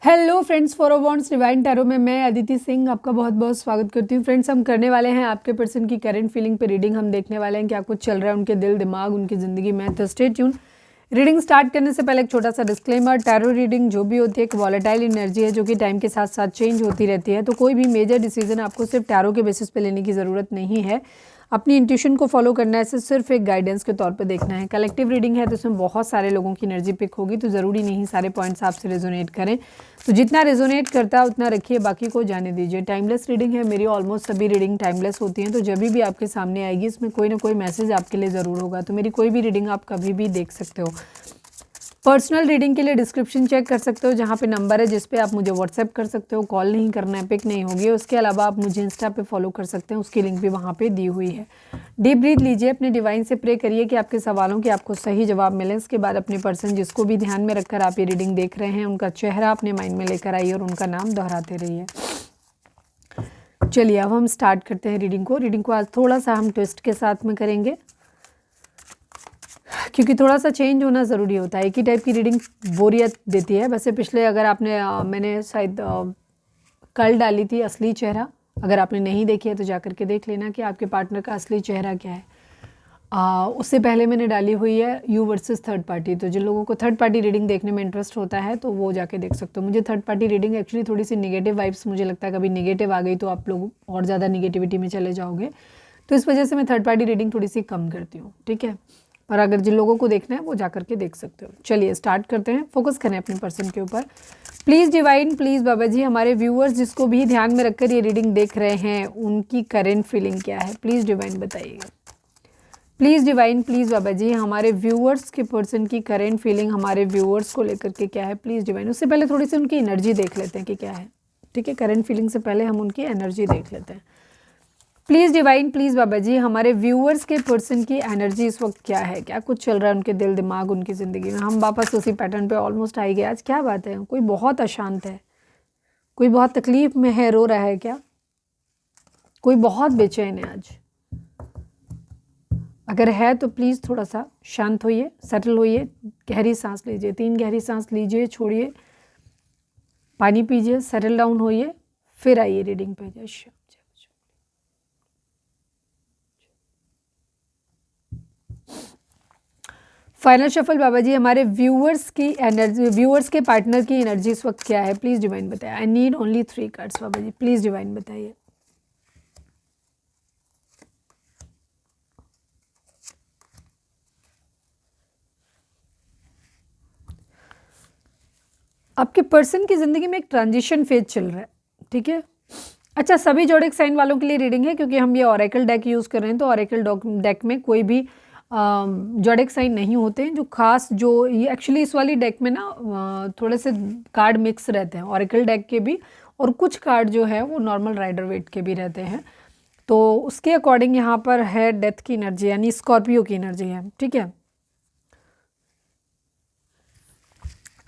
Hello friends, फॉरवॉन्ट्स divine tarot में मैं अदिति सिंह आपका बहुत बहुत स्वागत करती हूँ। फ्रेंड्स, हम करने वाले हैं आपके पर्सन की करंट फीलिंग पे रीडिंग। हम देखने वाले हैं क्या कुछ चल रहा है उनके दिल दिमाग उनकी ज़िंदगी में। तो स्टे ट्यून। रीडिंग स्टार्ट करने से पहले एक छोटा सा डिस्क्लेमर, टैरो रीडिंग जो भी होती है एक वॉलेटाइल एनर्जी है जो कि टाइम के साथ साथ चेंज होती रहती है। तो कोई भी मेजर डिसीजन आपको सिर्फ टैरो के बेसिस पे लेने की ज़रूरत नहीं है। अपनी इंट्यूशन को फॉलो करना है, सिर्फ एक गाइडेंस के तौर पे देखना है। कलेक्टिव रीडिंग है तो इसमें बहुत सारे लोगों की एनर्जी पिक होगी, तो ज़रूरी नहीं सारे पॉइंट्स आपसे रेजोनेट करें। तो जितना रेजोनेट करता है उतना रखिए, बाकी को जाने दीजिए। टाइमलेस रीडिंग है, मेरी ऑलमोस्ट सभी रीडिंग टाइमलेस होती हैं। तो जब भी आपके सामने आएगी इसमें कोई ना कोई मैसेज आपके लिए ज़रूर होगा। तो मेरी कोई भी रीडिंग आप कभी भी देख सकते हो। पर्सनल रीडिंग के लिए डिस्क्रिप्शन चेक कर सकते हो, जहाँ पे नंबर है जिस पे आप मुझे व्हाट्सएप कर सकते हो। कॉल नहीं करना है, पिक नहीं होगी। उसके अलावा आप मुझे इंस्टा पे फॉलो कर सकते हैं, उसकी लिंक भी वहाँ पे दी हुई है। डीप ब्रीथ लीजिए, अपने डिवाइन से प्रे करिए कि आपके सवालों के आपको सही जवाब मिले। इसके बाद अपने पर्सन जिसको भी ध्यान में रखकर आप ये रीडिंग देख रहे हैं उनका चेहरा अपने माइंड में लेकर आइए और उनका नाम दोहराते रहिए। चलिए अब हम स्टार्ट करते हैं रीडिंग को। रीडिंग को आज थोड़ा सा हम ट्विस्ट के साथ में करेंगे क्योंकि थोड़ा सा चेंज होना ज़रूरी होता है। एक ही टाइप की रीडिंग बोरियत देती है। वैसे पिछले अगर आपने मैंने शायद कल डाली थी असली चेहरा, अगर आपने नहीं देखी है तो जा करके देख लेना कि आपके पार्टनर का असली चेहरा क्या है। उससे पहले मैंने डाली हुई है यू वर्सेस थर्ड पार्टी। तो जिन लोगों को थर्ड पार्टी रीडिंग देखने में इंटरेस्ट होता है तो वो जाके देख सकते हो। मुझे थर्ड पार्टी रीडिंग एक्चुअली थोड़ी सी निगेटिव वाइब्स, मुझे लगता है कभी निगेटिव आ गई तो आप लोग और ज़्यादा निगेटिविटी में चले जाओगे। तो इस वजह से मैं थर्ड पार्टी रीडिंग थोड़ी सी कम करती हूँ, ठीक है। पर अगर जिन लोगों को देखना है वो जा करके देख सकते हो। चलिए स्टार्ट करते हैं। फोकस करें अपने पर्सन के ऊपर। प्लीज़ डिवाइन, प्लीज़ बाबा जी, हमारे व्यूअर्स जिसको भी ध्यान में रखकर ये रीडिंग देख रहे हैं उनकी करेंट फीलिंग क्या है, प्लीज़ डिवाइन बताइएगा। प्लीज़ डिवाइन, प्लीज़ बाबा जी, हमारे व्यूअर्स के पर्सन की करेंट फीलिंग हमारे व्यूअर्स को लेकर के क्या है, प्लीज़ डिवाइन। उससे पहले थोड़ी सी उनकी एनर्जी देख लेते हैं कि क्या है, ठीक है। करेंट फीलिंग से पहले हम उनकी एनर्जी देख लेते हैं। प्लीज़ डिवाइन, प्लीज़ बाबा जी, हमारे व्यूअर्स के पर्सन की एनर्जी इस वक्त क्या है, क्या कुछ चल रहा है उनके दिल दिमाग उनकी ज़िंदगी में। हम वापस उसी पैटर्न पे ऑलमोस्ट आ ही गए। आज क्या बात है, कोई बहुत अशांत है, कोई बहुत तकलीफ में है, रो रहा है क्या, कोई बहुत बेचैन है आज। अगर है तो प्लीज़ थोड़ा सा शांत होइए, सेटल होइए, गहरी सांस लीजिए। 3 गहरी सांस लीजिए, छोड़िए, पानी पीजिए, सेटल डाउन होइए, फिर आइए रीडिंग पे। जय फाइनल शफल बाबा जी, हमारे व्यूअर्स की एनर्जी, व्यूअर्स के पार्टनर की एनर्जी इस वक्त क्या है, प्लीज़ डिवाइन बताइए। आई नीड ओनली 3 कार्ड्स बाबा जी, प्लीज़ डिवाइन बताइए। आपके पर्सन की ज़िंदगी में एक ट्रांजिशन फेज चल रहा है, ठीक है। अच्छा, सभी जोडिक साइन वालों के लिए रीडिंग है क्योंकि हम ये ऑरेकल डेक यूज़ कर रहे हैं। तो ऑरेकल डेक में कोई भी जोडिक साइन नहीं होते हैं। जो खास जो ये एक्चुअली इस वाली डेक में ना थोड़े से कार्ड मिक्स रहते हैं ऑरेकल डेक के भी, और कुछ कार्ड जो है वो नॉर्मल राइडर वेट के भी रहते हैं। तो उसके अकॉर्डिंग यहाँ पर है डेथ की एनर्जी, यानी स्कॉर्पियो की एनर्जी है, ठीक है।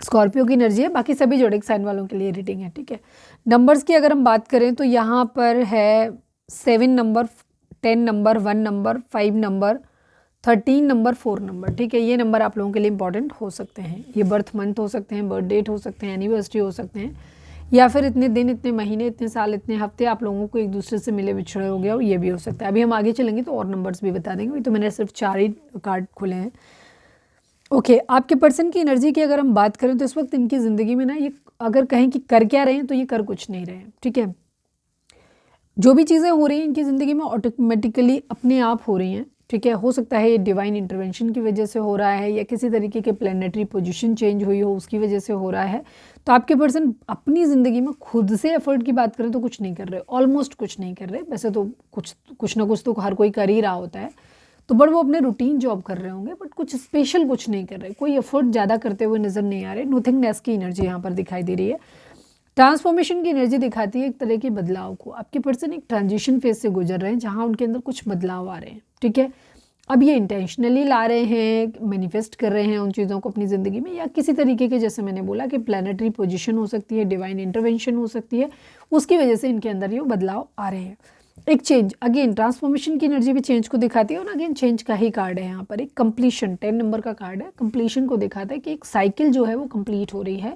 स्कॉर्पियो की एनर्जी है। बाकी सभी जोडिक साइन वालों के लिए रीडिंग है, ठीक है। नंबर्स की अगर हम बात करें तो यहाँ पर है 7 number, 10 number, 1 number, 5 number, 13 number, 4 number, ठीक है। ये नंबर आप लोगों के लिए इंपॉर्टेंट हो सकते हैं। ये बर्थ मंथ हो सकते हैं, बर्थ डेट हो सकते हैं, एनिवर्सरी हो सकते हैं, या फिर इतने दिन, इतने महीने, इतने साल, इतने हफ्ते आप लोगों को एक दूसरे से मिले बिछड़े हो गया, ये भी हो सकता है। अभी हम आगे चलेंगे तो और नंबर्स भी बता देंगे। तो मैंने सिर्फ 4 ही कार्ड खोले हैं। ओके, आपके पर्सन की एनर्जी की अगर हम बात करें तो इस वक्त इनकी ज़िंदगी में ना ये अगर कहें कि कर क्या रहे हैं तो ये कर कुछ नहीं रहे हैं, ठीक है। जो भी चीज़ें हो रही हैं इनकी ज़िंदगी में ऑटोमेटिकली अपने आप हो रही हैं, ठीक है। हो सकता है ये डिवाइन इंटरवेंशन की वजह से हो रहा है, या किसी तरीके के प्लानिटरी पोजीशन चेंज हुई हो उसकी वजह से हो रहा है। तो आपके पर्सन अपनी ज़िंदगी में खुद से एफर्ट की बात करें तो कुछ नहीं कर रहे, ऑलमोस्ट कुछ नहीं कर रहे। वैसे तो कुछ ना कुछ तो हर कोई कर ही रहा होता है, तो बट वो अपने रूटीन जॉब कर रहे होंगे, बट कुछ स्पेशल कुछ नहीं कर रहे, कोई एफर्ट ज़्यादा करते हुए नज़र नहीं आ रहे। नथिंगनेस की एनर्जी यहाँ पर दिखाई दे रही है। ट्रांसफॉर्मेशन की एनर्जी दिखाती है एक तरह के बदलाव को। आपके पर्सन एक ट्रांजिशन फेज से गुजर रहे हैं जहाँ उनके अंदर कुछ बदलाव आ रहे हैं, ठीक है। अब ये इंटेंशनली ला रहे हैं, मैनिफेस्ट कर रहे हैं उन चीज़ों को अपनी ज़िंदगी में, या किसी तरीके के, जैसे मैंने बोला कि प्लानिटरी पोजीशन हो सकती है, डिवाइन इंटरवेंशन हो सकती है, उसकी वजह से इनके अंदर ये बदलाव आ रहे हैं। एक चेंज, अगेन ट्रांसफॉर्मेशन की एनर्जी भी चेंज को दिखाती है, और अगेन चेंज का ही कार्ड है यहाँ पर। एक कंप्लीशन, 10 नंबर का कार्ड है, कंप्लीशन को दिखाता है कि एक साइकिल जो है वो कंप्लीट हो रही है।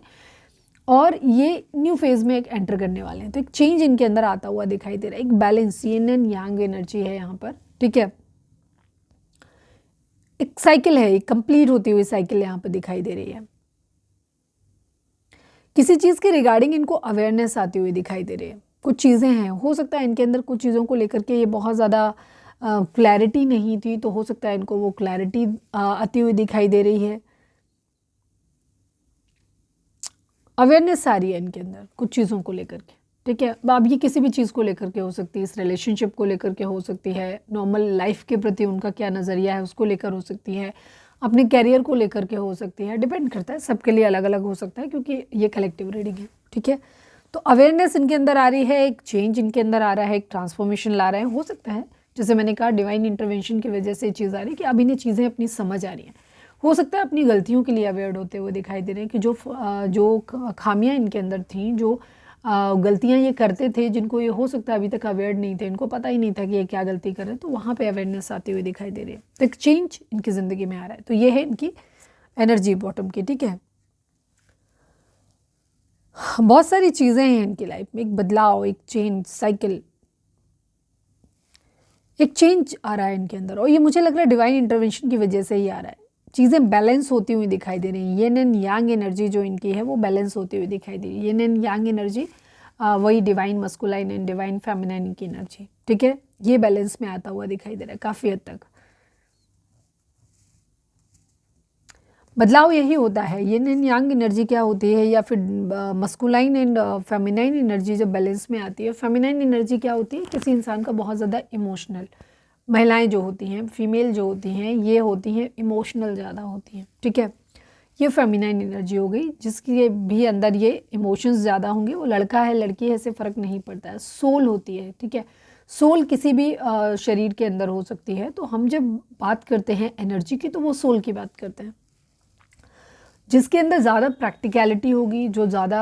और ये न्यू फेज में एक एंटर करने वाले हैं। तो एक चेंज इनके अंदर आता हुआ दिखाई दे रहा है, एक balance, yin and yang energy है यहाँ पर, ठीक है। एक साइकिल है, एक कंप्लीट होती हुई साइकिल यहाँ पर दिखाई दे रही है। किसी चीज़ के रिगार्डिंग इनको अवेयरनेस आती हुई दिखाई दे रही है। कुछ चीज़ें हैं, हो सकता है इनके अंदर कुछ चीज़ों को लेकर के ये बहुत ज़्यादा क्लैरिटी नहीं थी, तो हो सकता है इनको वो क्लैरिटी आती हुई दिखाई दे रही है। अवेयरनेस आ रही है इनके अंदर कुछ चीज़ों को लेकर के, ठीक है। अब ये किसी भी चीज़ को लेकर के हो सकती है, इस रिलेशनशिप को लेकर के हो सकती है, नॉर्मल लाइफ के प्रति उनका क्या नज़रिया है उसको लेकर हो सकती है, अपने कैरियर को लेकर के हो सकती है, डिपेंड करता है, सबके लिए अलग अलग हो सकता है क्योंकि ये कलेक्टिव रीडिंग है, ठीक है। तो अवेयरनेस इनके अंदर आ रही है, एक चेंज इनके अंदर आ रहा है, एक ट्रांसफॉर्मेशन ला रहे हैं। हो सकता है जैसे मैंने कहा डिवाइन इंटरवेंशन की वजह से ये चीज़ आ रही है कि अब इन्हें चीज़ें अपनी समझ आ रही हैं। हो सकता है अपनी गलतियों के लिए अवेयर होते हुए दिखाई दे रहे हैं कि जो खामियां इनके अंदर थीं, जो गलतियां ये करते थे, जिनको ये हो सकता है अभी तक अवेयर नहीं थे, इनको पता ही नहीं था कि ये क्या गलती कर रहे हैं, तो वहाँ पे अवेयरनेस आती हुई दिखाई दे रही है। तो एक चेंज इनकी ज़िंदगी में आ रहा है। तो ये है इनकी एनर्जी बॉटम की, ठीक है। बहुत सारी चीज़ें हैं इनकी लाइफ में, एक बदलाव, एक चेंज, साइकिल, एक चेंज आ रहा है इनके अंदर। और ये मुझे लग रहा है डिवाइन इंटरवेंशन की वजह से ही आ रहा है। चीज़ें बैलेंस होती हुई दिखाई दे रही हैं। येन एंड यांग एनर्जी जो इनकी है वो बैलेंस होती हुई दिखाई दे रही है। येन एंड यांग एनर्जी वही divine masculine and divine feminine की एनर्जी, ठीक है, ये बैलेंस में आता हुआ दिखाई दे रहा है काफ़ी हद तक। बदलाव यही होता है। येन एंड यांग एनर्जी क्या होती है, या फिर मस्कुलाइन एंड फेमिनाइन एनर्जी जब बैलेंस में आती है। फेमिनाइन एनर्जी क्या होती है, किसी इंसान का बहुत ज़्यादा इमोशनल, महिलाएं जो होती हैं, फीमेल जो होती हैं, ये होती हैं इमोशनल ज़्यादा होती हैं, ठीक है। ये फेमिनाइन एनर्जी हो गई, जिसके भी अंदर ये इमोशंस ज़्यादा होंगे। वो लड़का है लड़की है इससे फ़र्क नहीं पड़ता है, सोल होती है, ठीक है। सोल किसी भी शरीर के अंदर हो सकती है। तो हम जब बात करते हैं एनर्जी की तो वो सोल की बात करते हैं, जिसके अंदर ज़्यादा प्रैक्टिकलिटी होगी, जो ज़्यादा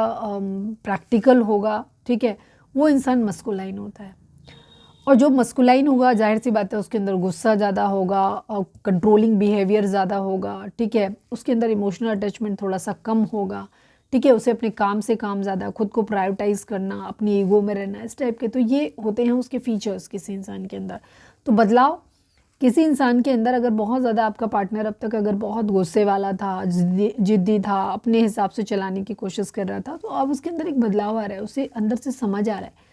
प्रैक्टिकल होगा, ठीक है, वो इंसान मस्कुलाइन होता है। और जो मस्कुलाइन होगा, जाहिर सी बात है उसके अंदर गुस्सा ज़्यादा होगा और कंट्रोलिंग बिहेवियर ज़्यादा होगा, ठीक है। उसके अंदर इमोशनल अटैचमेंट थोड़ा सा कम होगा, ठीक है। उसे अपने काम से काम ज़्यादा, खुद को प्रायोरिटाइज़ करना, अपनी ईगो में रहना, इस टाइप के। तो ये होते हैं उसके फीचर्स किसी इंसान के अंदर। तो बदलाव किसी इंसान के अंदर, अगर बहुत ज़्यादा आपका पार्टनर अब तक अगर बहुत गुस्से वाला था, जिद्दी था, अपने हिसाब से चलाने की कोशिश कर रहा था, तो अब उसके अंदर एक बदलाव आ रहा है, उसे अंदर से समझ आ रहा है,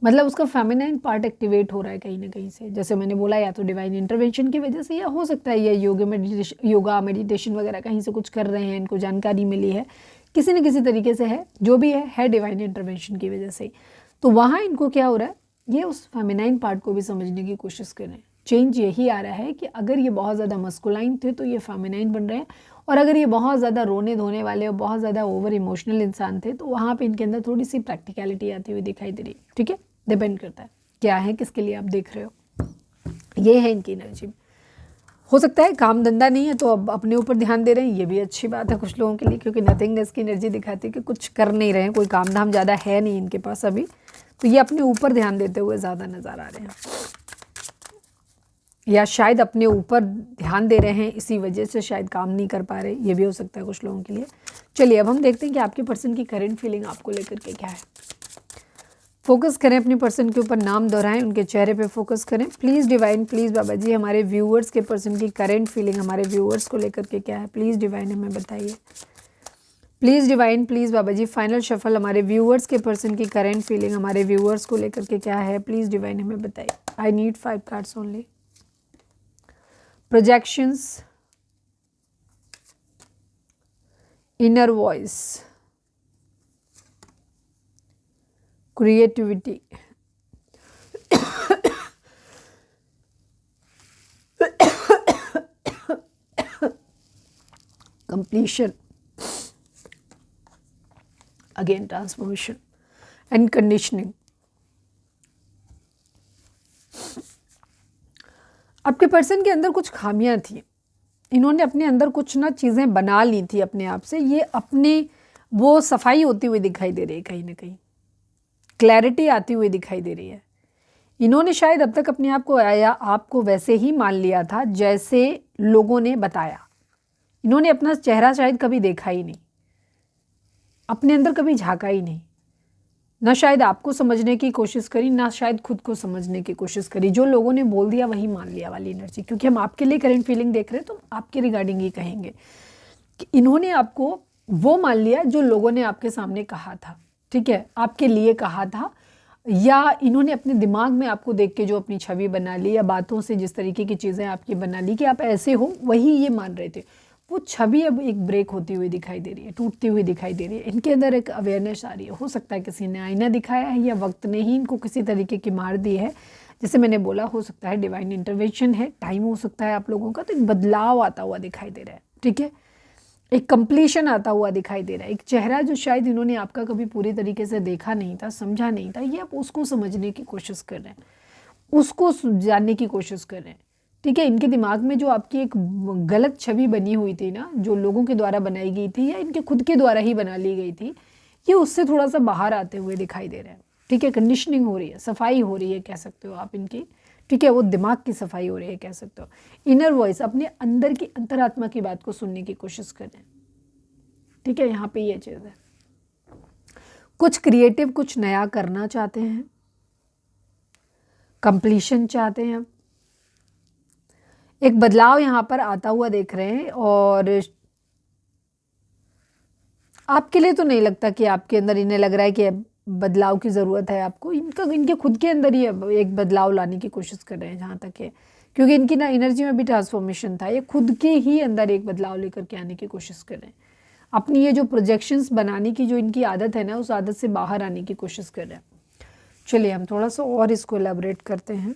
मतलब उसका फेमिनाइन पार्ट एक्टिवेट हो रहा है कहीं ना कहीं से। जैसे मैंने बोला, या तो डिवाइन इंटरवेंशन की वजह से, या हो सकता है ये योगा मेडिटेशन वगैरह कहीं से कुछ कर रहे हैं, इनको जानकारी मिली है, किसी न किसी तरीके से है, जो भी है डिवाइन इंटरवेंशन की वजह से। तो वहाँ इनको क्या हो रहा है, ये उस फेमिनाइन पार्ट को भी समझने की कोशिश कर रहे हैं। चेंज यही आ रहा है कि अगर ये बहुत ज़्यादा मस्कुलाइन थे तो ये फेमिनाइन बन रहे हैं, और अगर ये बहुत ज़्यादा रोने धोने वाले और बहुत ज़्यादा ओवर इमोशनल इंसान थे तो वहाँ पे इनके अंदर थोड़ी सी प्रैक्टिकलिटी आती हुई दिखाई दे रही है, ठीक है। डिपेंड करता है क्या है, किसके लिए आप देख रहे हो। ये है इनकी एनर्जी। हो सकता है काम धंधा नहीं है तो अब अपने ऊपर ध्यान दे रहे हैं, ये भी अच्छी बात है कुछ लोगों के लिए, क्योंकि नथिंगनेस की एनर्जी दिखाती है कि कुछ कर नहीं रहे हैं, कोई काम धाम ज़्यादा है नहीं इनके पास अभी, तो ये अपने ऊपर ध्यान देते हुए ज़्यादा नज़र आ रहे हैं, या शायद अपने ऊपर ध्यान दे रहे हैं इसी वजह से शायद काम नहीं कर पा रहे, ये भी हो सकता है कुछ लोगों के लिए। चलिए अब हम देखते हैं कि आपके पर्सन की करंट फीलिंग आपको लेकर के क्या है। फोकस करें अपने पर्सन के ऊपर, नाम दोहराएं, उनके चेहरे पे फोकस करें। प्लीज़ डिवाइन, प्लीज़ बाबा जी, हमारे व्यूअर्स के पर्सन की करंट फीलिंग हमारे व्यूअर्स को लेकर के क्या है, प्लीज़ डिवाइन हमें बताइए। प्लीज़ डिवाइन, प्लीज़ बाबा जी, फाइनल शफल हमारे व्यूअर्स के पर्सन की करंट फीलिंग हमारे व्यूअर्स को लेकर के क्या है, प्लीज़ डिवाइन हमें बताइए। I need 5 cards only. Projections, inner voice, creativity, completion, again transformation and conditioning। आपके पर्सन के अंदर कुछ खामियां थी, इन्होंने अपने अंदर कुछ ना चीज़ें बना ली थी अपने आप से, ये अपने वो सफाई होती हुई दिखाई दे रही है, कहीं ना कहीं क्लैरिटी आती हुई दिखाई दे रही है। इन्होंने शायद अब तक अपने आप को या आपको वैसे ही मान लिया था जैसे लोगों ने बताया, इन्होंने अपना चेहरा शायद कभी देखा ही नहीं, अपने अंदर कभी झांका ही नहीं, ना शायद आपको समझने की कोशिश करी, ना शायद खुद को समझने की कोशिश करी। जो लोगों ने बोल दिया वही मान लिया वाली एनर्जी। क्योंकि हम आपके लिए करंट फीलिंग देख रहे हैं तो आपके रिगार्डिंग ही कहेंगे कि इन्होंने आपको वो मान लिया जो लोगों ने आपके सामने कहा था, ठीक है, आपके लिए कहा था, या इन्होंने अपने दिमाग में आपको देख के जो अपनी छवि बना ली, या बातों से जिस तरीके की चीज़ें आपकी बना ली कि आप ऐसे हो, वही ये मान रहे थे। वो छवि अब एक ब्रेक होती हुई दिखाई दे रही है, टूटती हुई दिखाई दे रही है। इनके अंदर एक अवेयरनेस आ रही है। हो सकता है किसी ने आईना दिखाया है, या वक्त ने ही इनको किसी तरीके की मार दी है। जैसे मैंने बोला, हो सकता है डिवाइन इंटरवेंशन है, टाइम हो सकता है आप लोगों का। तो एक बदलाव आता हुआ दिखाई दे रहा है, ठीक है, एक कंप्लीशन आता हुआ दिखाई दे रहा है। एक चेहरा जो शायद इन्होंने आपका कभी पूरी तरीके से देखा नहीं था, समझा नहीं था, ये आप उसको समझने की कोशिश कर रहे हैं, उसको जानने की कोशिश कर रहे हैं, ठीक है। इनके दिमाग में जो आपकी एक गलत छवि बनी हुई थी ना, जो लोगों के द्वारा बनाई गई थी या इनके खुद के द्वारा ही बना ली गई थी, ये उससे थोड़ा सा बाहर आते हुए दिखाई दे रहे हैं, ठीक है। कंडीशनिंग हो रही है, सफाई हो रही है, कह सकते हो आप इनकी, ठीक है। वो दिमाग की सफाई हो रही है, कह सकते हो। इनर वॉइस, अपने अंदर की अंतरात्मा की बात को सुनने की कोशिश कर रहे हैं, ठीक है। यहाँ पे ये चीज़ है, कुछ क्रिएटिव, कुछ नया करना चाहते हैं, कंप्लीशन चाहते हैं, एक बदलाव यहाँ पर आता हुआ देख रहे हैं। और आपके लिए तो नहीं लगता कि आपके अंदर, इन्हें लग रहा है कि बदलाव की ज़रूरत है आपको। इनके खुद के अंदर ही एक बदलाव लाने की कोशिश कर रहे हैं, जहाँ तक है, क्योंकि इनकी ना एनर्जी में भी ट्रांसफॉर्मेशन था। ये खुद के ही अंदर एक बदलाव लेकर के आने की कोशिश कर रहे हैं। अपनी ये जो प्रोजेक्शंस बनाने की जो इनकी आदत है ना, उस आदत से बाहर आने की कोशिश कर रहे हैं। चलिए हम थोड़ा सा और इसको एलैबोरेट करते हैं।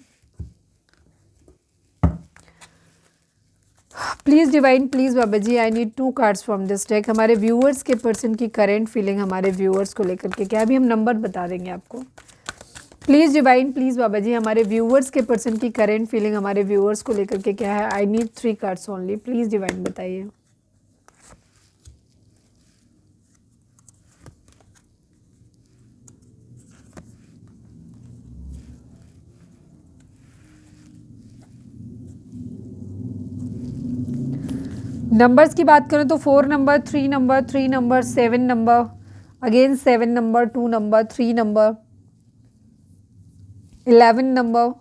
प्लीज़ डिवाइन, प्लीज़ बाबा ji, I need 2 cards from this deck. हमारे व्यूअर्स के पर्सन की करेंट फीलिंग हमारे व्यूअर्स को लेकर के क्या, अभी हम नंबर बता देंगे आपको। प्लीज़ डिवाइन, प्लीज़ बाबा जी, हमारे व्यूअर्स के पर्सन की करेंट फीलिंग हमारे व्यूअर्स को लेकर के क्या है। I need 3 cards only, please divine बताइए। नंबर्स की बात करें तो 4 number, 3 number, 3 number, 7 number, again 7 number, 2 number, 3 number, 11 number,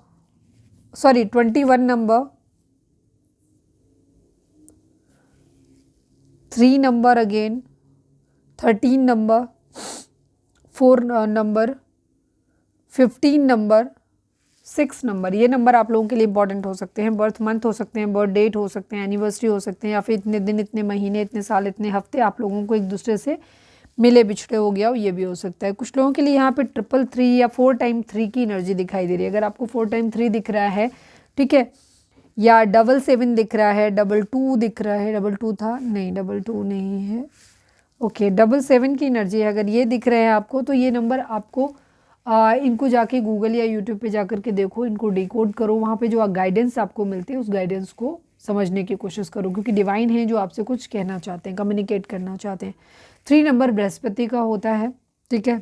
sorry 21 number, 3 number, again 13 number, 4 number, 15 number, 6 number. ये नंबर आप लोगों के लिए इंपॉर्टेंट हो सकते हैं। बर्थ मंथ हो सकते हैं, बर्थ डेट हो सकते हैं, एनिवर्सरी हो सकते हैं, या फिर इतने दिन, इतने महीने, इतने साल, इतने हफ्ते आप लोगों को एक दूसरे से मिले बिछड़े हो गया हो, ये भी हो सकता है। कुछ लोगों के लिए यहाँ पे 333 या 4 टाइम 3 की एनर्जी दिखाई दे रही है। अगर आपको 4 टाइम 3 दिख रहा है, ठीक है, या 7 दिख रहा है, 22 दिख रहा है, 22 था नहीं, 22 नहीं है, ओके, 7 की एनर्जी है। अगर ये दिख रहे हैं आपको, तो ये नंबर आपको इनको जाके गूगल या यूट्यूब पे जाकर के देखो, इनको डिकोड करो। वहाँ पे जो गाइडेंस आपको मिलती है, उस गाइडेंस को समझने की कोशिश करो, क्योंकि डिवाइन है जो आपसे कुछ कहना चाहते हैं, कम्युनिकेट करना चाहते हैं। 3 नंबर बृहस्पति का होता है, ठीक है।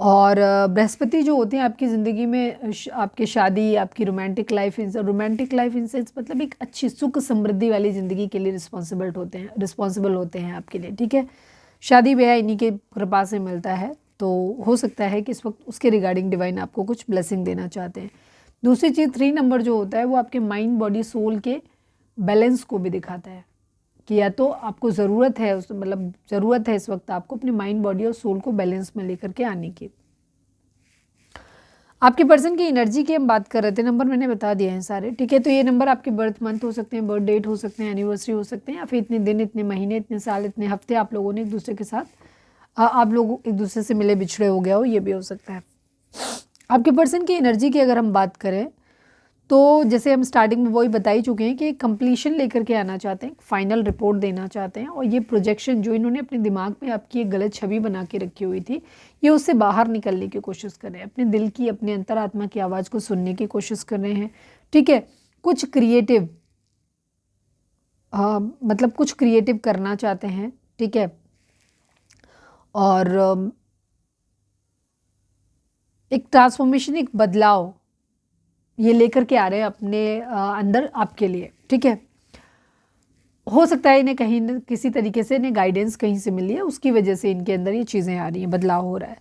और बृहस्पति जो होते हैं आपकी ज़िंदगी में, आपकी शादी, आपकी रोमांटिक लाइफ इन सेंस मतलब एक अच्छी सुख समृद्धि वाली ज़िंदगी के लिए रिस्पॉन्सिबल होते हैं आपके लिए, ठीक है। शादी ब्याह इन्हीं के कृपा से मिलता है। तो हो सकता है कि इस वक्त उसके रिगार्डिंग डिवाइन आपको कुछ ब्लेसिंग देना चाहते हैं। दूसरी चीज़, 3 नंबर जो होता है वो आपके माइंड, बॉडी, सोल के बैलेंस को भी दिखाता है, कि या तो आपको ज़रूरत है, मतलब ज़रूरत है इस वक्त आपको अपने माइंड, बॉडी और सोल को बैलेंस में लेकर के आने की। आपके पर्सन की एनर्जी की हम बात कर रहे थे, नंबर मैंने बता दिए हैं सारे, ठीक है। तो ये नंबर आपके बर्थ मंथ हो सकते हैं, बर्थ डेट हो सकते हैं, एनिवर्सरी हो सकते हैं, या फिर इतने दिन, इतने महीने, इतने साल, इतने हफ्ते आप लोगों ने एक दूसरे के साथ, आप लोग एक दूसरे से मिले बिछड़े हो गया हो, ये भी हो सकता है। आपके पर्सन की एनर्जी की अगर हम बात करें, तो जैसे हम स्टार्टिंग में वही बता ही चुके हैं कि कंप्लीशन लेकर के आना चाहते हैं, फाइनल रिपोर्ट देना चाहते हैं। और ये प्रोजेक्शन जो इन्होंने अपने दिमाग में आपकी एक गलत छवि बना के रखी हुई थी, ये उससे बाहर निकलने की कोशिश कर रहे हैं, अपने दिल की, अपने अंतरात्मा की आवाज़ को सुनने की कोशिश कर रहे हैं, ठीक है। कुछ क्रिएटिव, मतलब कुछ क्रिएटिव करना चाहते हैं, ठीक है। और एक ट्रांसफॉर्मेशन, एक बदलाव ये लेकर के आ रहे हैं अपने अंदर आपके लिए, ठीक है। हो सकता है इन्हें कहीं न किसी तरीके से इन्हें गाइडेंस कहीं से मिली है, उसकी वजह से इनके अंदर ये चीज़ें आ रही हैं, बदलाव हो रहा है।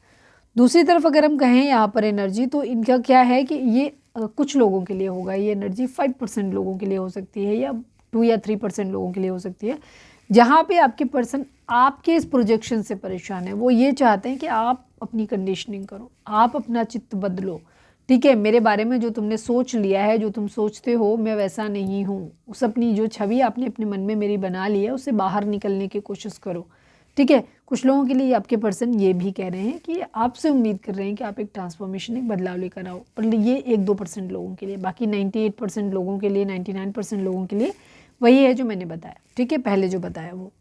दूसरी तरफ अगर हम कहें यहाँ पर एनर्जी, तो इनका क्या है कि ये कुछ लोगों के लिए होगा, ये एनर्जी 5% लोगों के लिए हो सकती है, या 2 या 3% लोगों के लिए हो सकती है। जहाँ पे आपके पर्सन आपके इस प्रोजेक्शन से परेशान है, वो ये चाहते हैं कि आप अपनी कंडीशनिंग करो, आप अपना चित्त बदलो। ठीक है, मेरे बारे में जो तुमने सोच लिया है, जो तुम सोचते हो मैं वैसा नहीं हूँ, उस अपनी जो छवि आपने अपने मन में मेरी बना ली है उससे बाहर निकलने की कोशिश करो। ठीक है, कुछ लोगों के लिए आपके पर्सन ये भी कह रहे हैं कि आपसे उम्मीद कर रहे हैं कि आप एक ट्रांसफॉर्मेशन, एक बदलाव लेकर आओ, पर ये 1-2% लोगों के लिए, बाकी 98% लोगों के लिए, 99% लोगों के लिए वही है जो मैंने बताया। ठीक है, पहले जो बताया वो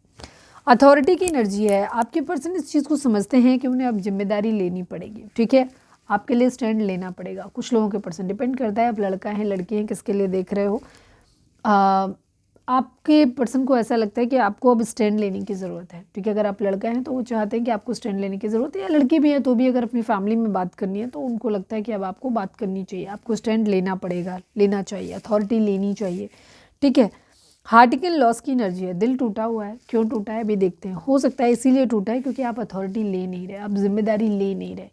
अथॉरिटी की एनर्जी है। आपके पर्सन इस चीज़ को समझते हैं कि उन्हें अब जिम्मेदारी लेनी पड़ेगी। ठीक है, आपके लिए स्टैंड लेना पड़ेगा। कुछ लोगों के पर्सन, डिपेंड करता है आप लड़का है लड़की है किसके लिए देख रहे हो। आपके पर्सन को ऐसा लगता है कि आपको अब स्टैंड लेने की ज़रूरत है। ठीक है, अगर आप लड़का हैं तो वो चाहते हैं कि आपको स्टैंड लेने की ज़रूरत है, या लड़की भी है तो भी अगर अपनी फैमिली में बात करनी है तो उनको लगता है कि अब आपको बात करनी चाहिए, आपको स्टैंड लेना पड़ेगा, लेना चाहिए, अथॉरिटी लेनी चाहिए। ठीक है, हार्टिकल लॉस की एनर्जी है। दिल टूटा हुआ है, क्यों टूटा है अभी देखते हैं। हो सकता है इसीलिए टूटा है क्योंकि आप अथॉरिटी ले नहीं रहे, आप जिम्मेदारी ले नहीं रहे।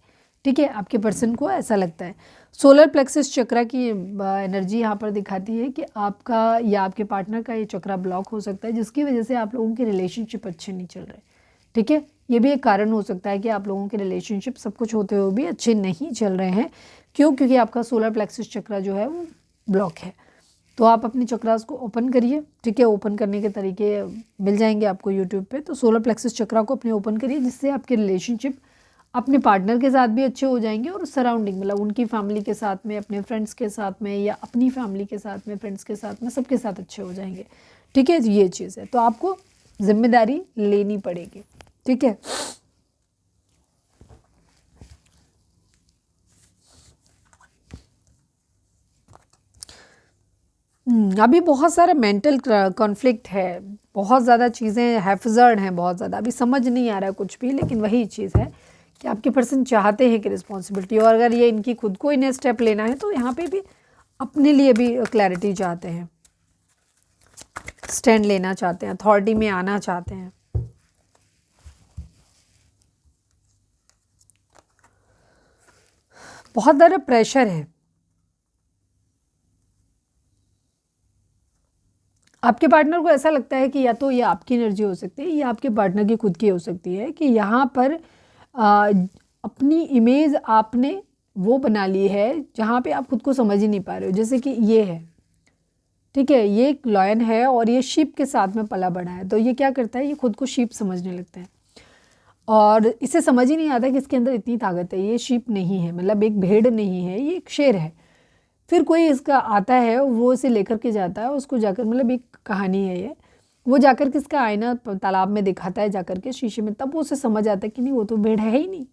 ठीक है, आपके पर्सन को ऐसा लगता है। सोलर प्लेक्सस चक्रा की एनर्जी यहाँ पर दिखाती है कि आपका या आपके पार्टनर का ये चक्रा ब्लॉक हो सकता है, जिसकी वजह से आप लोगों के रिलेशनशिप अच्छे नहीं चल रहे। ठीक है, ये भी एक कारण हो सकता है कि आप लोगों के रिलेशनशिप सब कुछ होते हुए भी अच्छे नहीं चल रहे हैं। क्यों? क्योंकि आपका सोलर प्लेक्सस चक्रा जो है वो ब्लॉक है। तो आप अपने चक्रास को ओपन करिए। ठीक है, ओपन करने के तरीके मिल जाएंगे आपको यूट्यूब पे। तो सोलर प्लेक्सस चक्रा को अपने ओपन करिए, जिससे आपके रिलेशनशिप अपने पार्टनर के साथ भी अच्छे हो जाएंगे और सराउंडिंग, मतलब उनकी फैमिली के साथ में, अपने फ्रेंड्स के साथ में, या अपनी फैमिली के साथ में, फ्रेंड्स के साथ में, सबके साथ अच्छे हो जाएंगे। ठीक है, ये चीज़ है। तो आपको जिम्मेदारी लेनी पड़ेगी। ठीक है, अभी बहुत सारा मेंटल कॉन्फ्लिक्ट है, बहुत ज़्यादा चीज़ें हैफजर्ड हैं, बहुत ज़्यादा अभी समझ नहीं आ रहा है कुछ भी। लेकिन वही चीज़ है कि आपके पर्सन चाहते हैं कि रिस्पॉन्सिबिलिटी, और अगर ये इनकी खुद को इन्हें स्टेप लेना है तो यहाँ पे भी अपने लिए भी क्लैरिटी चाहते हैं, स्टैंड लेना चाहते हैं, अथॉरिटी में आना चाहते हैं। बहुत ज़्यादा प्रेशर है। आपके पार्टनर को ऐसा लगता है कि या तो ये आपकी एनर्जी हो सकती है या आपके पार्टनर की खुद की हो सकती है, कि यहाँ पर अपनी इमेज आपने वो बना ली है जहाँ पे आप खुद को समझ ही नहीं पा रहे हो। जैसे कि ये है, ठीक है, ये एक लॉयन है और ये शीप के साथ में पला बड़ा है। तो ये क्या करता है, ये खुद को शीप समझने लगता है और इसे समझ ही नहीं आता कि इसके अंदर इतनी ताकत है। ये शीप नहीं है, मतलब एक भेड़ नहीं है, ये एक शेर है। फिर कोई इसका आता है, वो इसे लेकर के जाता है, उसको जाकर, मतलब एक कहानी है ये, वो जाकर के इसका आईना तालाब में दिखाता है जाकर के शीशे में, तब वो उसे समझ आता है कि नहीं, वो तो भेड़ है ही नहीं,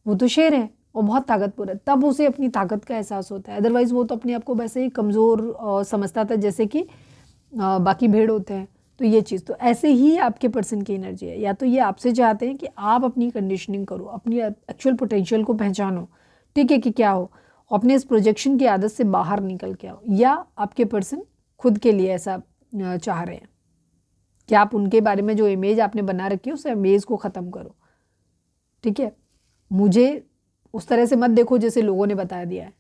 वो तो शेर है और बहुत ताकतवर है। तब उसे अपनी ताकत का एहसास होता है। अदरवाइज़ वो तो अपने आप को वैसे ही कमज़ोर समझता था, जैसे कि बाकी भेड़ होते हैं। तो ये चीज़, तो ऐसे ही आपके पर्सन की एनर्जी है। या तो ये आपसे चाहते हैं कि आप अपनी कंडीशनिंग करो, अपनी एक्चुअल पोटेंशियल को पहचानो, ठीक है, कि क्या हो, अपने इस प्रोजेक्शन की आदत से बाहर निकल के आओ। या आपके पर्सन खुद के लिए ऐसा चाह रहे हैं कि आप उनके बारे में जो इमेज आपने बना रखी है उस इमेज को ख़त्म करो। ठीक है, मुझे उस तरह से मत देखो जैसे लोगों ने बता दिया है।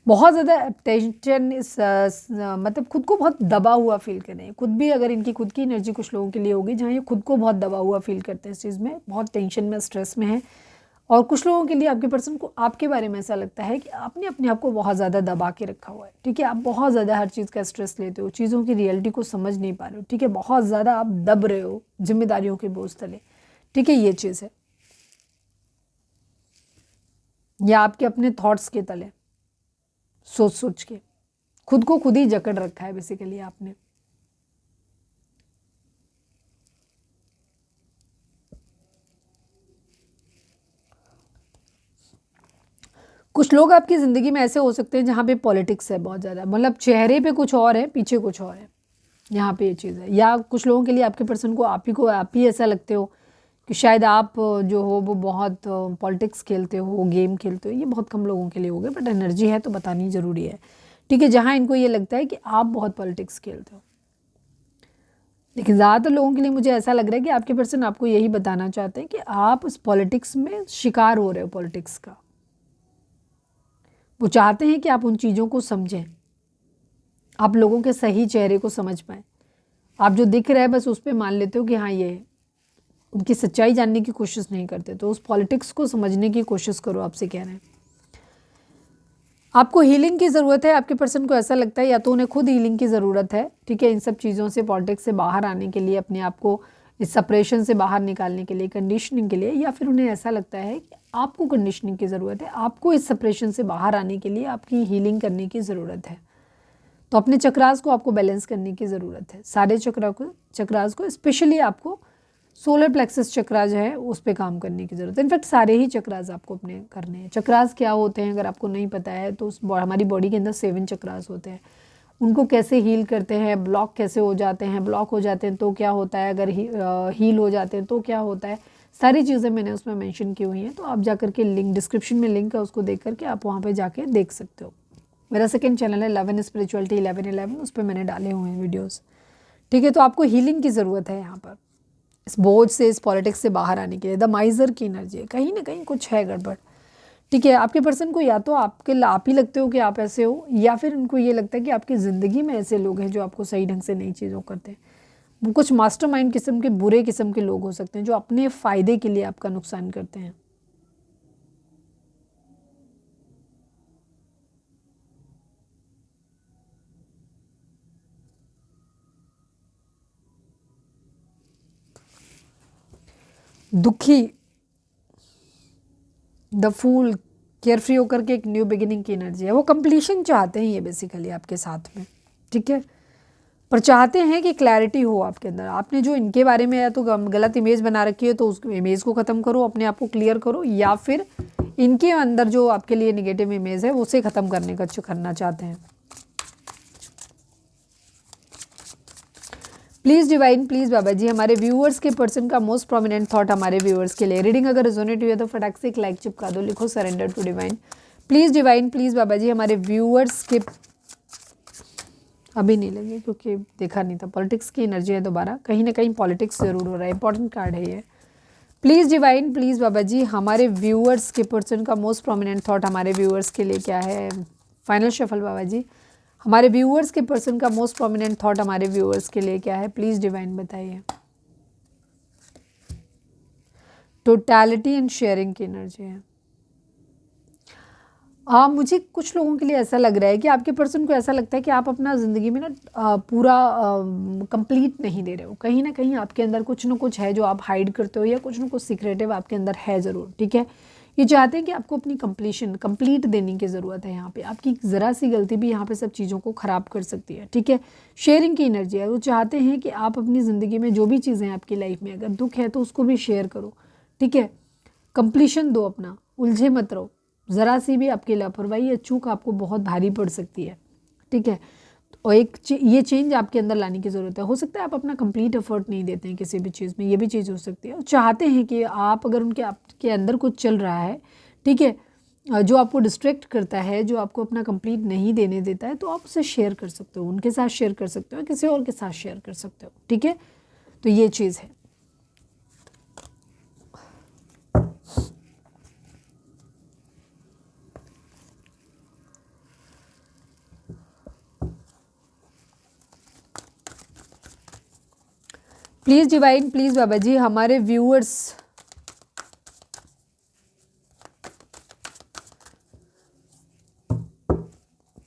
बहुत ज़्यादा टेंशन, इस मतलब खुद को बहुत दबा हुआ फील कर रहे हैं। खुद भी, अगर इनकी खुद की एनर्जी कुछ लोगों के लिए होगी जहाँ ये खुद को बहुत दबा हुआ फील करते हैं, इस चीज़ में बहुत टेंशन में, स्ट्रेस में है। और कुछ लोगों के लिए आपके पर्सन को आपके बारे में ऐसा लगता है कि आपने अपने आप को बहुत ज़्यादा दबा के रखा हुआ है। ठीक है, आप बहुत ज़्यादा हर चीज़ का स्ट्रेस लेते हो, चीज़ों की रियलिटी को समझ नहीं पा रहे हो। ठीक है, बहुत ज़्यादा आप दब रहे हो जिम्मेदारियों के बोझ तले। ठीक है, ये चीज़ है। या आपके अपने थॉट्स के तले सोच सोच के खुद को खुद ही जकड़ रखा है बेसिकली आपने। कुछ लोग आपकी ज़िंदगी में ऐसे हो सकते हैं जहाँ पे पॉलिटिक्स है बहुत ज़्यादा, मतलब चेहरे पे कुछ और है, पीछे कुछ और है, यहाँ पे ये चीज़ है। या कुछ लोगों के लिए आपके पर्सन को आप ही ऐसा लगते हो कि शायद आप जो हो वो बहुत पॉलिटिक्स खेलते हो, गेम खेलते हो। ये बहुत कम लोगों के लिए हो गए, बट एनर्जी है तो बतानी ज़रूरी है। ठीक है, जहाँ इनको ये लगता है कि आप बहुत पॉलिटिक्स खेलते हो। लेकिन ज़्यादातर लोगों के लिए मुझे ऐसा लग रहा है कि आपके पर्सन आपको यही बताना चाहते हैं कि आप इस पॉलिटिक्स में शिकार हो रहे हो पॉलिटिक्स का। वो चाहते हैं कि आप उन चीज़ों को समझें, आप लोगों के सही चेहरे को समझ पाएँ। आप जो दिख रहा है बस उस पे मान लेते हो कि हाँ ये है, उनकी सच्चाई जानने की कोशिश नहीं करते। तो उस पॉलिटिक्स को समझने की कोशिश करो, आपसे कह रहे हैं। आपको हीलिंग की ज़रूरत है, आपके पर्सन को ऐसा लगता है, या तो उन्हें खुद हीलिंग की ज़रूरत है, ठीक है, इन सब चीज़ों से, पॉलिटिक्स से बाहर आने के लिए, अपने आप को इस सेपरेशन से बाहर निकालने के लिए, कंडीशनिंग के लिए, या फिर उन्हें ऐसा लगता है कि आपको कंडीशनिंग की ज़रूरत है, आपको इस सेपरेशन से बाहर आने के लिए आपकी हीलिंग करने की ज़रूरत है। तो अपने चक्रास को आपको बैलेंस करने की ज़रूरत है, सारे चक्रास को स्पेशली आपको सोलर प्लेक्सस चक्रास है उस पर काम करने की ज़रूरत है। इनफैक्ट सारे ही चक्रास आपको अपने करने हैं। चक्रास क्या होते हैं अगर आपको नहीं पता है तो हमारी बॉडी के अंदर 7 चक्रास होते हैं, उनको कैसे हील करते हैं, ब्लॉक कैसे हो जाते हैं, ब्लॉक हो जाते हैं तो क्या होता है, अगर हील हो जाते हैं तो क्या होता है, सारी चीज़ें मैंने उसमें मेंशन की हुई हैं। तो आप जाकर के लिंक, डिस्क्रिप्शन में लिंक है, उसको देख करके आप वहाँ पर जाके देख सकते हो। मेरा सेकेंड चैनल है 11 स्पिरिचुअलिटी 1111, उस पर मैंने डाले हुए हैं वीडियोज़, ठीक है। तो आपको हीलिंग की ज़रूरत है यहाँ पर, इस बोझ से, इस पॉलिटिक्स से बाहर आने के लिए। द माइजर की एनर्जी है, कहीं ना कहीं कुछ है गड़बड़, ठीक है। आपके पर्सन को या तो आप ही लगते हो कि आप ऐसे हो, या फिर उनको ये लगता है कि आपकी ज़िंदगी में ऐसे लोग हैं जो आपको सही ढंग से नई चीज़ों करते हैं। वो कुछ मास्टरमाइंड किस्म के, बुरे किस्म के लोग हो सकते हैं जो अपने फ़ायदे के लिए आपका नुकसान करते हैं। दुखी, द फूल, केयर फ्री होकर के एक न्यू बिगिनिंग की एनर्जी है। वो कंप्लीशन चाहते हैं ये बेसिकली आपके साथ में, ठीक है, पर चाहते हैं कि क्लैरिटी हो आपके अंदर। आपने जो इनके बारे में या तो गलत इमेज बना रखी है तो उस इमेज को ख़त्म करो, अपने आप को क्लियर करो, या फिर इनके अंदर जो आपके लिए निगेटिव इमेज है उसे ख़त्म करने का करना चाहते हैं। प्लीज़ डिवाइन, प्लीज़ बाबा जी, हमारे व्यूअर्स के पर्सन का मोस्ट प्रोमिनेंट थॉट हमारे व्यूअर्स के लिए। रीडिंग अगर रिजोनेट हुई है तो फटाक से एक लाइक चिपका दो, लिखो surrender to divine. Please divine, please बाबा जी, हमारे व्यूअर्स के, अभी नहीं लगे क्योंकि देखा नहीं था, पॉलिटिक्स की एनर्जी है, दोबारा कहीं ना कहीं पॉलिटिक्स जरूर हो रहा है, इंपॉर्टेंट कार्ड है ये। प्लीज़ डिवाइन, प्लीज़ बाबा जी, हमारे व्यूअर्स के पर्सन का मोस्ट प्रोमिनेंट थॉट हमारे व्यूअर्स के लिए क्या है। फाइनल शफल बाबा जी, हमारे व्यूअर्स के पर्सन का मोस्ट प्रोमिनेंट थॉट हमारे व्यूअर्स के लिए क्या है, प्लीज़ डिवाइन बताइए। टोटैलिटी एंड शेयरिंग की एनर्जी है। मुझे कुछ लोगों के लिए ऐसा लग रहा है कि आपके पर्सन को ऐसा लगता है कि आप अपना ज़िंदगी में ना पूरा कंप्लीट नहीं दे रहे हो। कहीं ना कहीं आपके अंदर कुछ ना कुछ है जो आप हाइड करते हो, या कुछ ना कुछ सीक्रेटिव आपके अंदर है ज़रूर, ठीक है। ये चाहते हैं कि आपको अपनी कंप्लीट देने की ज़रूरत है। यहाँ पे आपकी ज़रा सी गलती भी यहाँ पे सब चीज़ों को ख़राब कर सकती है, ठीक है। शेयरिंग की एनर्जी है, वो चाहते हैं कि आप अपनी ज़िंदगी में जो भी चीज़ें हैं आपकी लाइफ में, अगर दुख है तो उसको भी शेयर करो, ठीक है। कंप्लीशन दो अपना, उलझे मत रहो। ज़रा सी भी आपकी लापरवाही या चूक आपको बहुत भारी पड़ सकती है, ठीक है। और ये चेंज आपके अंदर लाने की ज़रूरत है। हो सकता है आप अपना कंप्लीट एफर्ट नहीं देते हैं किसी भी चीज़ में, ये भी चीज़ हो सकती है। और चाहते हैं कि आप, अगर उनके आपके अंदर कुछ चल रहा है, ठीक है, जो आपको डिस्ट्रैक्ट करता है, जो आपको अपना कंप्लीट नहीं देने देता है, तो आप उसे शेयर कर सकते हो, उनके साथ शेयर कर सकते हो, किसी और के साथ शेयर कर सकते हो, ठीक है। तो ये चीज़ है। प्लीज़ डिवाइन, प्लीज़ बाबा जी, हमारे व्यूअर्स,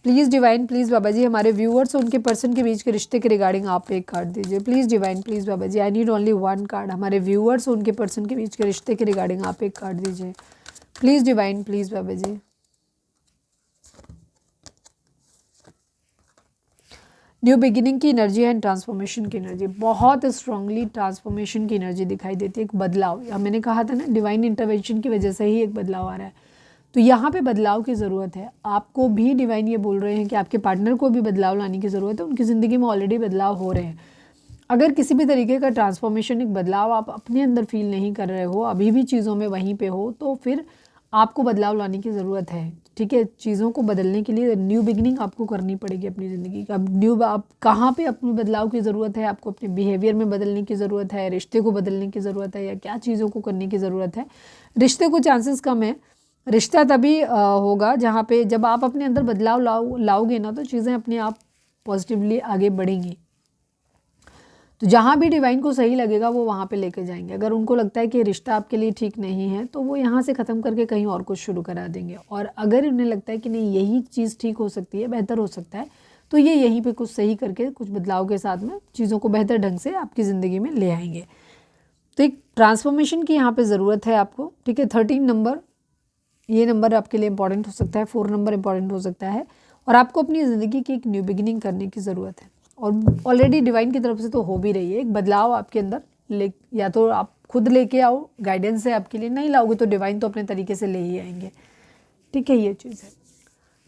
प्लीज़ डिवाइन, प्लीज़ बाबा जी, हमारे व्यूअर्स और उनके पर्सन के बीच के रिश्ते के रिगार्डिंग आप एक कार्ड दीजिए। प्लीज़ डिवाइन, प्लीज़ बाबा ji, I need only 1 card. हमारे व्यूअर्स और उनके पर्सन के बीच के रिश्ते के रिगार्डिंग आप एक कार्ड दीजिए। प्लीज़ डिवाइन, प्लीज़ बाबा जी। न्यू बिगिनिंग की एनर्जी एंड ट्रांसफॉर्मेशन की एनर्जी, बहुत स्ट्रांगली ट्रांसफॉर्मेशन की एनर्जी दिखाई देती है, एक बदलाव। मैंने कहा था ना, डिवाइन इंटरवेंशन की वजह से ही एक बदलाव आ रहा है, तो यहाँ पे बदलाव की ज़रूरत है। आपको भी डिवाइन ये बोल रहे हैं कि आपके पार्टनर को भी बदलाव लाने की ज़रूरत है, उनकी ज़िंदगी में ऑलरेडी बदलाव हो रहे हैं। अगर किसी भी तरीके का ट्रांसफॉर्मेशन, एक बदलाव आप अपने अंदर फील नहीं कर रहे हो, अभी भी चीज़ों में वहीं पे हो, तो फिर आपको बदलाव लाने की ज़रूरत है, ठीक है। चीज़ों को बदलने के लिए न्यू बिगनिंग आपको करनी पड़ेगी अपनी ज़िंदगी का। अब आप कहाँ पे अपने बदलाव की ज़रूरत है, आपको अपने बिहेवियर में बदलने की ज़रूरत है, रिश्ते को बदलने की ज़रूरत है, या क्या चीज़ों को करने की ज़रूरत है। रिश्ते को चांसेस कम है। रिश्ता तभी होगा जहाँ पे जब आप अपने अंदर बदलाव लाओगे ना, तो चीज़ें अपने आप पॉजिटिवली आगे बढ़ेंगी। तो जहाँ भी डिवाइन को सही लगेगा वो वहाँ पे लेके जाएंगे। अगर उनको लगता है कि रिश्ता आपके लिए ठीक नहीं है तो वो यहाँ से ख़त्म करके कहीं और कुछ शुरू करा देंगे। और अगर उन्हें लगता है कि नहीं यही चीज़ ठीक हो सकती है, बेहतर हो सकता है, तो ये यहीं पे कुछ सही करके कुछ बदलाव के साथ में चीज़ों को बेहतर ढंग से आपकी ज़िंदगी में ले आएंगे। तो एक ट्रांसफॉर्मेशन की यहाँ पर ज़रूरत है आपको, ठीक है। 13 नंबर, ये नंबर आपके लिए इंपॉर्टेंट हो सकता है। 4 नंबर इंपॉर्टेंट हो सकता है। और आपको अपनी ज़िंदगी की एक न्यू बिगिनिंग करने की ज़रूरत है। और ऑलरेडी डिवाइन की तरफ से तो हो भी रही है एक बदलाव आपके अंदर। या तो आप खुद लेके आओ, गाइडेंस है आपके लिए, नहीं लाओगे तो डिवाइन तो अपने तरीके से ले ही आएंगे, ठीक है। ये चीज़ है।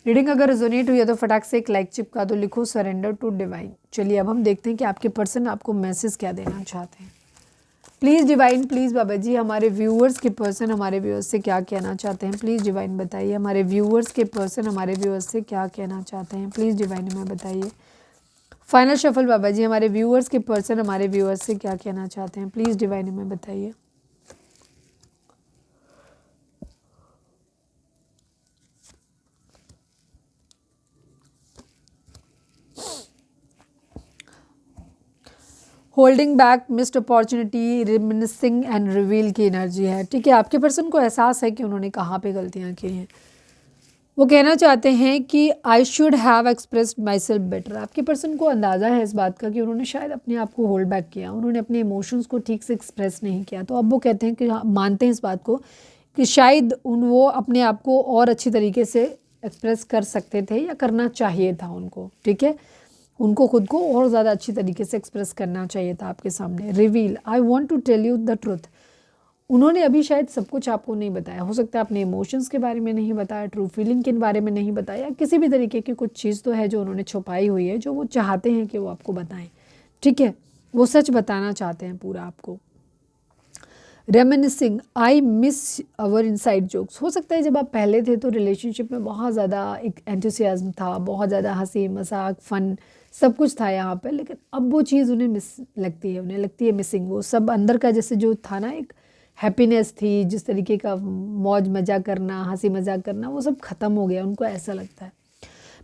रीडिंग अगर रेजोनेट हुई है तो फटाक से एक लाइक चिपका दो, लिखो सरेंडर टू डिवाइन। चलिए अब हम देखते हैं कि आपके पर्सन आपको मैसेज क्या देना चाहते हैं। प्लीज़ डिवाइन, प्लीज़ बाबा जी, हमारे व्यूअर्स के पर्सन हमारे व्यूअर्स से क्या कहना चाहते हैं, प्लीज़ डिवाइन बताइए। हमारे व्यूअर्स के पर्सन हमारे व्यूअर्स से क्या कहना चाहते हैं, प्लीज़ डिवाइन हमें बताइए। फाइनल शफल बाबा जी, हमारे व्यूअर्स के पर्सन हमारे व्यूअर्स से क्या कहना चाहते हैं, प्लीज़ डिवाइन हमें बताइए। Holding back, missed opportunity, रिमिनिसिंग and reveal की एनर्जी है, ठीक है। आपके पर्सन को एहसास है कि उन्होंने कहाँ पे गलतियाँ की हैं। वो कहना चाहते हैं कि I should have expressed my self better. आपके पर्सन को अंदाज़ा है इस बात का कि उन्होंने शायद अपने आप को होल्ड बैक किया, उन्होंने अपने इमोशंस को ठीक से एक्सप्रेस नहीं किया। तो अब वो कहते हैं कि मानते हैं इस बात को कि शायद वो अपने आप को और अच्छी तरीके से एक्सप्रेस कर सकते थे या करना चाहिए था उनको, ठीक है। उनको खुद को और ज़्यादा अच्छी तरीके से एक्सप्रेस करना चाहिए था आपके सामने। Reveal, I want to tell you the truth. उन्होंने अभी शायद सब कुछ आपको नहीं बताया, हो सकता है अपने इमोशंस के बारे में नहीं बताया, ट्रू फीलिंग के बारे में नहीं बताया, किसी भी तरीके की कुछ चीज़ तो है जो उन्होंने छुपाई हुई है, जो वो चाहते हैं कि वो आपको बताएं, ठीक है। वो सच बताना चाहते हैं पूरा आपको। Reminiscing, I miss our inside jokes. हो सकता है जब आप पहले थे तो रिलेशनशिप में बहुत ज़्यादा एक एंथुसियाज्म था, बहुत ज़्यादा हंसी मजाक फन सब कुछ था यहाँ पे, लेकिन अब वो चीज़ उन्हें मिस लगती है, उन्हें लगती है मिसिंग। वो सब अंदर का जैसे जो था ना, एक हैप्पीनेस थी, जिस तरीके का मौज मज़ा करना, हंसी मजाक करना, वो सब ख़त्म हो गया, उनको ऐसा लगता है।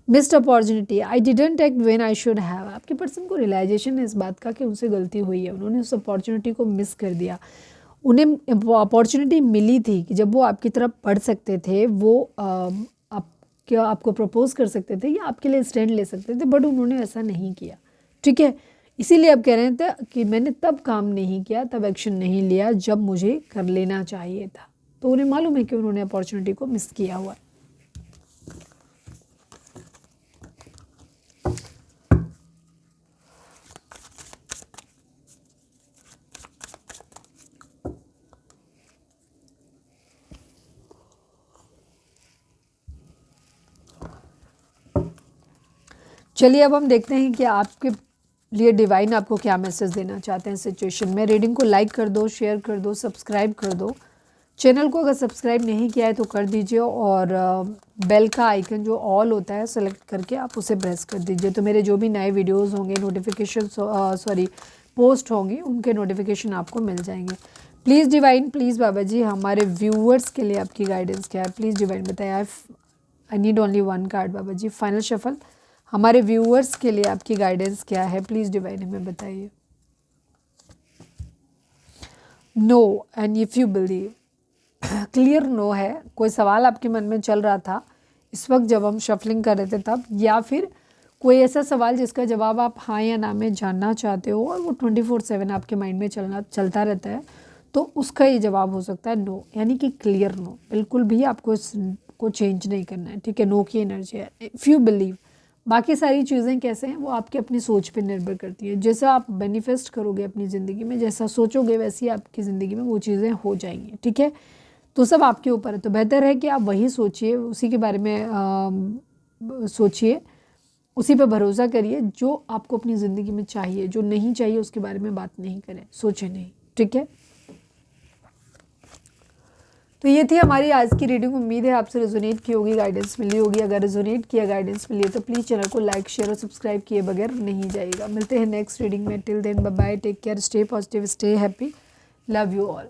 Missed opportunity, I didn't act when I should have. आपके पर्सन को रियलाइजेशन है इस बात का कि उनसे गलती हुई है, उन्होंने उस अपॉर्चुनिटी को मिस कर दिया। उन्हें अपॉर्चुनिटी मिली थी कि जब वो आपकी तरफ पढ़ सकते थे, वो आपको प्रपोज कर सकते थे या आपके लिए स्टैंड ले सकते थे, बट उन्होंने ऐसा नहीं किया, ठीक है। इसीलिए अब कह रहे थे कि मैंने तब काम नहीं किया, तब एक्शन नहीं लिया जब मुझे कर लेना चाहिए था। तो उन्हें मालूम है कि उन्होंने अपॉर्चुनिटी को मिस किया हुआ है। चलिए अब हम देखते हैं कि आपके लिए डिवाइन आपको क्या मैसेज देना चाहते हैं सिचुएशन में। रीडिंग को लाइक कर दो, शेयर कर दो, सब्सक्राइब कर दो। चैनल को अगर सब्सक्राइब नहीं किया है तो कर दीजिए, और बेल का आइकन जो ऑल होता है सेलेक्ट करके आप उसे प्रेस कर दीजिए। तो मेरे जो भी नए वीडियोस होंगे, नोटिफिकेशन पोस्ट होंगी, उनके नोटिफिकेशन आपको मिल जाएंगे। प्लीज़ डिवाइन, प्लीज़ बाबा जी, हमारे व्यूअर्स के लिए आपकी गाइडेंस क्या है, प्लीज़ डिवाइन बताइए। I need only one card बाबा जी। फाइनल शफल, हमारे व्यूअर्स के लिए आपकी गाइडेंस क्या है, प्लीज़ डिवाइन हमें बताइए। No and if you believe, clear no है। कोई सवाल आपके मन में चल रहा था इस वक्त जब हम शफलिंग कर रहे थे तब, या फिर कोई ऐसा सवाल जिसका जवाब आप हाँ या ना में जानना चाहते हो और वो 24/7 आपके माइंड में चलता रहता है, तो उसका ये जवाब हो सकता है नो, यानी कि क्लियर नो। बिल्कुल भी आपको इसको चेंज नहीं करना है, ठीक है। नो की एनर्जी है। इफ़ यू बिलीव, बाकी सारी चीज़ें कैसे हैं वो आपकी अपनी सोच पे निर्भर करती है। जैसा आप मैनिफेस्ट करोगे अपनी ज़िंदगी में, जैसा सोचोगे वैसी आपकी ज़िंदगी में वो चीज़ें हो जाएंगी, ठीक है। तो सब आपके ऊपर है। तो बेहतर है कि आप वही सोचिए, उसी के बारे में सोचिए, उसी पे भरोसा करिए जो आपको अपनी ज़िंदगी में चाहिए। जो नहीं चाहिए उसके बारे में बात नहीं करें, सोचें नहीं, ठीक है। तो ये थी हमारी आज की रीडिंग। उम्मीद है आपसे रेजोनेट की होगी, गाइडेंस मिली होगी। अगर रेजोनेट किया, गाइडेंस मिली है तो प्लीज़ चैनल को लाइक शेयर और सब्सक्राइब किए बगैर नहीं जाइएगा। मिलते हैं नेक्स्ट रीडिंग में। Till then bye bye, take care, stay positive, stay happy, love you all.